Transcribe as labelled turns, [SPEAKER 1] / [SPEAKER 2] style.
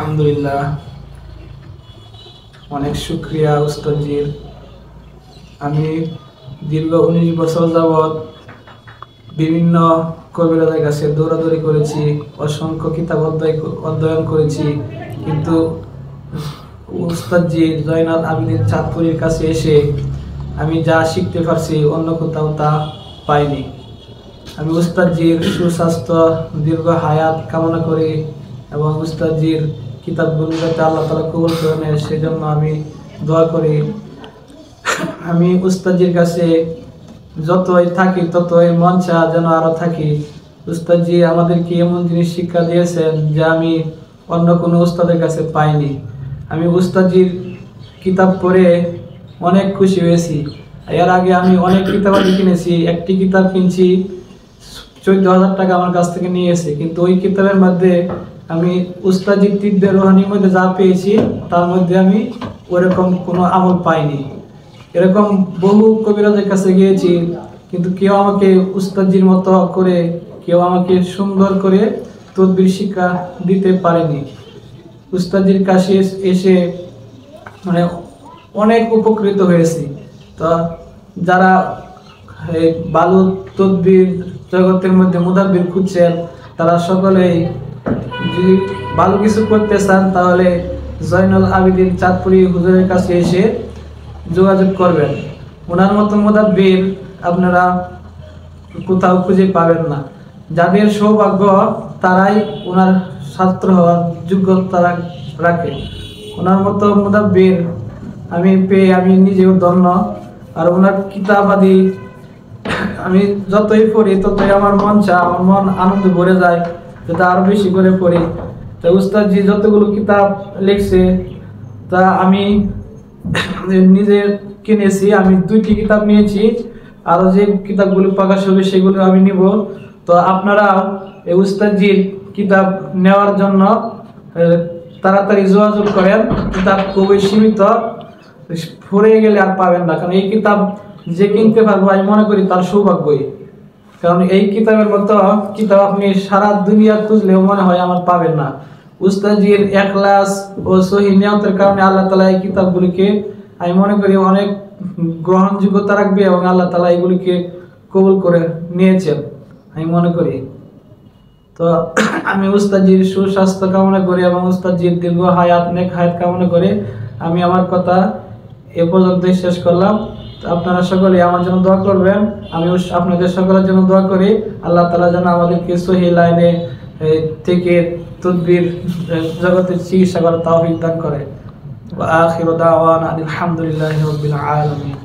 [SPEAKER 1] আলহামদুলিল্লাহ, অনেক শুক্রিয়া উস্তাদজির। আমি দীর্ঘ 19 বছর যাবৎ বিভিন্ন কবিরাজের কাছে দৌড়াদৌড়ি করেছি, অসংখ্য কিতাব অধ্যয়ন করেছি, কিন্তু উস্তাদজি জয়নাল আবেদিন চাঁদপুরীর কাছে এসে আমি যা শিখতে পারছি অন্য কোথাও তা পাইনি। আমি উস্তাদজির সুস্বাস্থ্য, দীর্ঘ হায়াত কামনা করি এবং উস্তাদজির কিতাবগুলো যাতে আল্লাহ তাআলা কবুল করে নেয় সেজন্য আমি দোয়া করি। আমি উস্তাদজির কাছে যতই থাকি ততই মন চায় যেন আরো থাকি। উস্তাদজি আমাদেরকে এমন জিনিস শিক্ষা দিয়েছেন যে আমি অন্য কোনো উস্তাদের কাছে পাইনি। আমি উস্তাদজির কিতাব পড়ে অনেক খুশি হয়েছি। এর আগে আমি অনেক কিতাব কিনেছি, একটি কিতাব কিনছি 14,000 টাকা আমার কাছ থেকে নিয়ে গেছে, কিন্তু ওই কিতাবের মধ্যে আমি উস্তাদজির তিব্বে রুহানির মধ্যে যা পেয়েছি তার মধ্যে আমি ওরকম কোনো আমল পাইনি। এরকম বহু কবিরাজের কাছে গিয়েছি, কিন্তু কেউ আমাকে উস্তাদজির মতো করে, কেউ আমাকে সুন্দর করে তদবির শিক্ষা দিতে পারেনি। উস্তাদজির কাছে এসে মানে অনেক উপকৃত হয়েছি। তো যারা ভালো তদবির জগতের মধ্যে মুদাব্বির খুঁজছেন, তারা সকলেই যদি ভালো কিছু করতে চান তাহলে জয়নাল আবেদিন চাঁদপুরী হুজুরের কাছে এসে যোগাযোগ করবেন। ওনার মতো মুদাব্বির আপনারা কোথাও খুঁজে পাবেন না। যাদের সৌভাগ্য তারাই ওনার ছাত্র হওয়ার যোগ্যতা রাখে। ওনার মতো মুদাব্বির আমি পেয়ে আমি নিজেও ধন্য। আর ওনার কিতাব আদি আমি যতই পড়ি ততই আমার মন চায়, আমার মন আনন্দে ভরে যায়, যাতে আরো বেশি করে পড়ি। তো উস্তাদজি যতগুলো কিতাব লিখছে তা আমি নিজে কিনেছি। আমি 2টি কিতাব নিয়েছি, আরো যে কিতাবগুলো প্রকাশ হবে সেগুলো আমি নিব। তো আপনারা এই উস্তাদজির কিতাব নেওয়ার জন্য তাড়াতাড়ি যোগাযোগ করেন। কিতাব খুবই সীমিত, ফুরিয়ে গেলে আর পাবেন না। কারণ এই কিতাব যে কিনতে পারবো আমি মনে করি তার সৌভাগ্যই। কারণ এই কিতাবের মতো কিতাব আপনি সারা দুনিয়া খুঁজলেও মনে হয় আমার পাবেন না। উস্তাদজির ইখলাস ও সহিহ নিয়তের কারণে আল্লাহ তাআলা এই কিতাবগুলিকে আমি মনে করি অনেক গ্রহণযোগ্যতা রাখবে এবং আল্লাহ তাআলা এগুলিকে কবুল করে নিয়েছেন আমি মনে করি। তো আমি উস্তাদজির সুস্বাস্থ্য কামনা করি এবং উস্তাদজির দীর্ঘ হায়াত, নেক হায়াত কামনা করে আমি আমার কথা এ পর্যন্তই শেষ করলাম। আপনারা সকলে আমার জন্য দোয়া করবেন। আমি আপনাদের সকলের জন্য দোয়া করি আল্লাহ তাআলা যেন আমাদেরকে সহিহ লাইনে থেকে তদবির জগতের চিকিৎসা করার তৌফিক দান করে। ওয়া আখিরু দাওয়ানা আলহামদুলিল্লাহি রাব্বিল আলামিন।